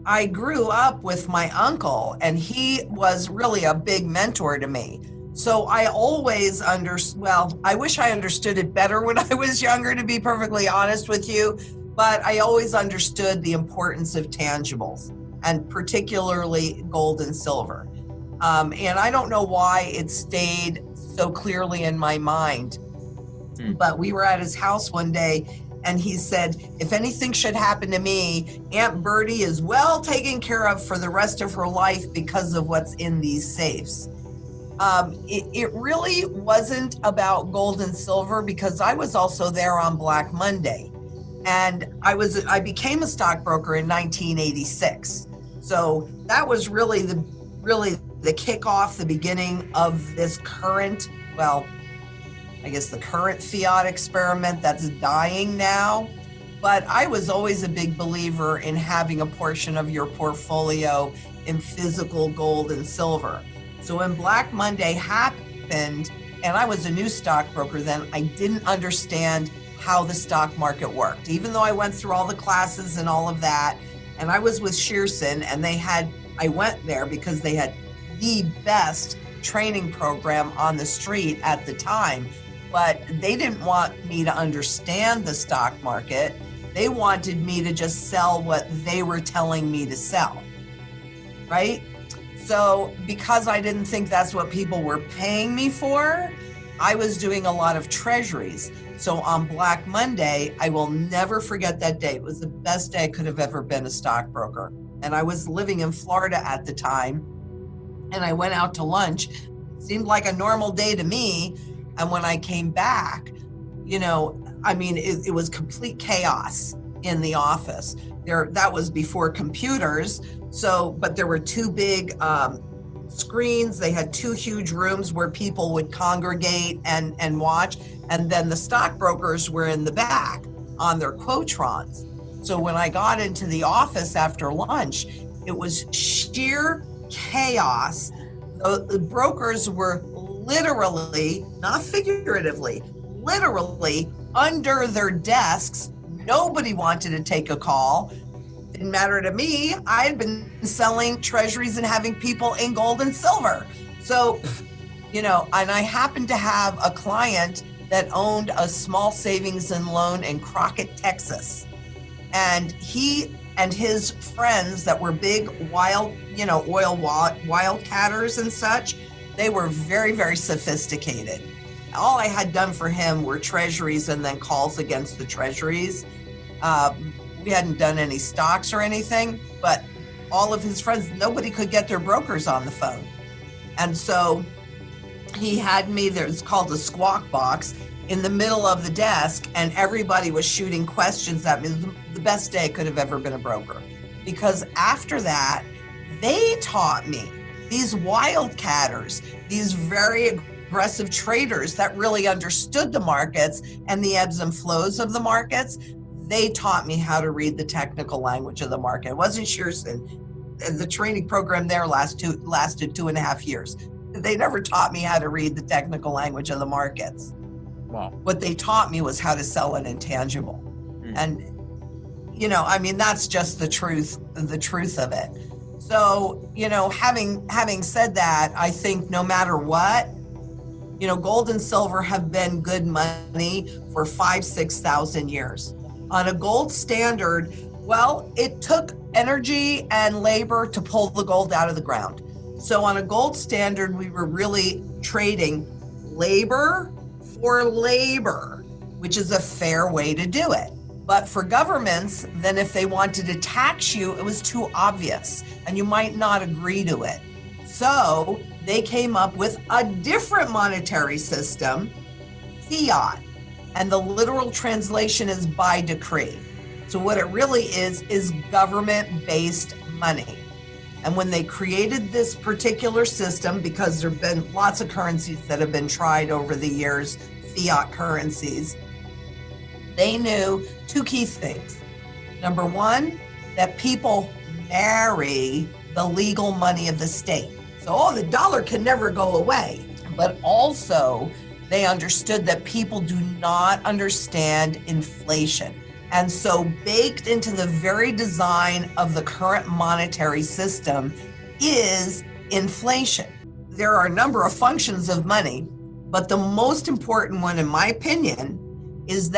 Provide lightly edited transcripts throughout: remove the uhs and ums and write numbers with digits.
I grew up with my uncle, and he was really a big mentor to me. So I always I wish I understood it better when I was younger, to be perfectly honest with you, but I always understood the importance of tangibles, and particularly gold and silver. And I don't know why it stayed so clearly in my mind, but we were at his house one day, and he said, if anything should happen to me, Aunt Bertie is well taken care of for the rest of her life because of what's in these safes. It really wasn't about gold and silver, because I was also there on Black Monday, and I became a stockbroker in 1986. So that was really the kickoff, the beginning of this current, the current fiat experiment that's dying now. But I was always a big believer in having a portion of your portfolio in physical gold and silver. So when Black Monday happened, and I was a new stockbroker then, I didn't understand how the stock market worked. Even though I went through all the classes and all of that, and I was with Shearson, and I went there because they had the best training program on the street at the time, but they didn't want me to understand the stock market. They wanted me to just sell what they were telling me to sell, right? So because I didn't think that's what people were paying me for, I was doing a lot of treasuries. So on Black Monday, I will never forget that day. It was the best day I could have ever been a stockbroker. And I was living in Florida at the time, and I went out to lunch. It seemed like a normal day to me. And when I came back, it was complete chaos in the office. That was before computers. But there were two big screens. They had two huge rooms where people would congregate and watch. And then the stockbrokers were in the back on their Quotrons. So when I got into the office after lunch, it was sheer chaos. The brokers were literally, not figuratively, literally under their desks. Nobody wanted to take a call. Didn't matter to me. I had been selling treasuries and having people in gold and silver. So, and I happened to have a client that owned a small savings and loan in Crockett, Texas. And he and his friends that were big oil wildcatters and such, they were very, very sophisticated. All I had done for him were treasuries and then calls against the treasuries. We hadn't done any stocks or anything, but all of his friends, nobody could get their brokers on the phone. And so he had me, it's called a squawk box, in the middle of the desk, and everybody was shooting questions at me. It was the best day I could have ever been a broker. Because after that, they taught me, these wildcatters, these very aggressive traders that really understood the markets and the ebbs and flows of the markets, they taught me how to read the technical language of the market. It wasn't Shearson. The training program there lasted 2.5 years. They never taught me how to read the technical language of the markets. Wow. What they taught me was how to sell an intangible. And, that's just the truth of it. So, having said that, I think no matter what, gold and silver have been good money for 5,000-6,000 years. On a gold standard, it took energy and labor to pull the gold out of the ground. So on a gold standard, we were really trading labor for labor, which is a fair way to do it. But for governments, then if they wanted to tax you, it was too obvious and you might not agree to it. So they came up with a different monetary system, fiat, and the literal translation is by decree. So what it really is government-based money. And when they created this particular system, because there have been lots of currencies that have been tried over the years, fiat currencies, they knew two key things. Number one, that people marry the legal money of the state. So, the dollar can never go away. But also, they understood that people do not understand inflation. And so baked into the very design of the current monetary system is inflation. There are a number of functions of money, but the most important one, in my opinion, is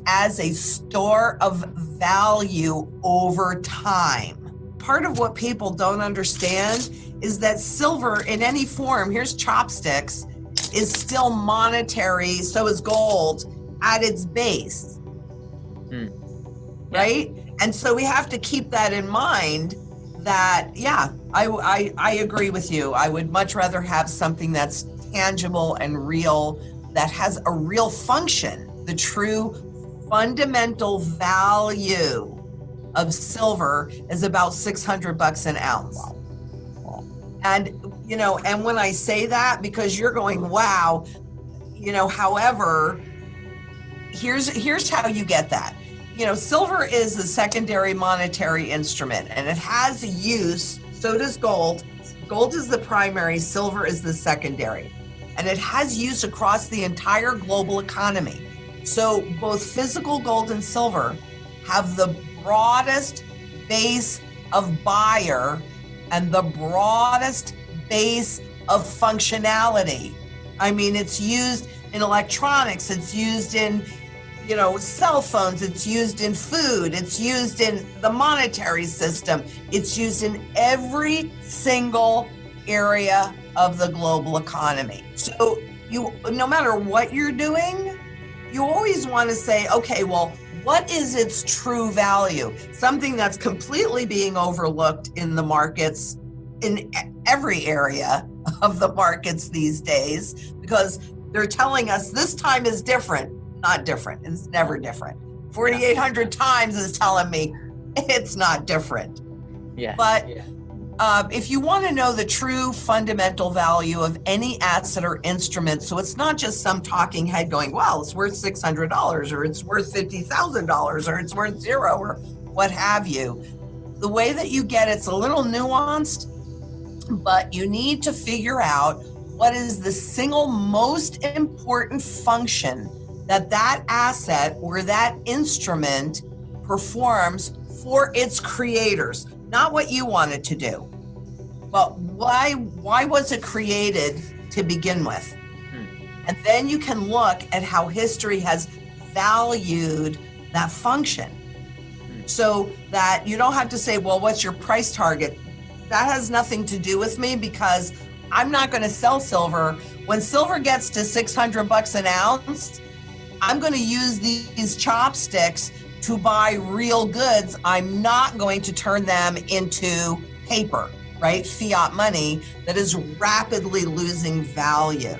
as a store of value over time. Part of what people don't understand is that silver in any form, here's chopsticks, is still monetary, so is gold at its base. Right? And so we have to keep that in mind that, I agree with you. I would much rather have something that's tangible and real, that has a real function. The true fundamental value of silver is about $600 an ounce. Wow. And, and when I say that, because you're going, wow, however, here's how you get that. Silver is a secondary monetary instrument, and it has a use. So does gold. Gold is the primary, silver is the secondary. And it has use across the entire global economy. So both physical gold and silver have the broadest base of buyer and the broadest base of functionality. I mean, it's used in electronics, it's used in cell phones, it's used in food, it's used in the monetary system, it's used in every single area of the global economy. So no matter what you're doing, you always want to say, okay, well, what is its true value? Something that's completely being overlooked in the markets, in every area of the markets these days, because they're telling us this time is different. Not different. It's never different. 4,800 times is telling me it's not different. But if you want to know the true fundamental value of any asset or instrument, so it's not just some talking head going, well, it's worth $600 or it's worth $50,000 or it's worth zero or what have you. The way that you get it's a little nuanced, but you need to figure out what is the single most important function that asset or that instrument performs for its creators, not what you want it to do, but why was it created to begin with? And then you can look at how history has valued that function, so that you don't have to say, well, what's your price target? That has nothing to do with me, because I'm not going to sell silver. When silver gets to $600 an ounce, I'm going to use these chopsticks to buy real goods. I'm not going to turn them into paper, right? Fiat money that is rapidly losing value.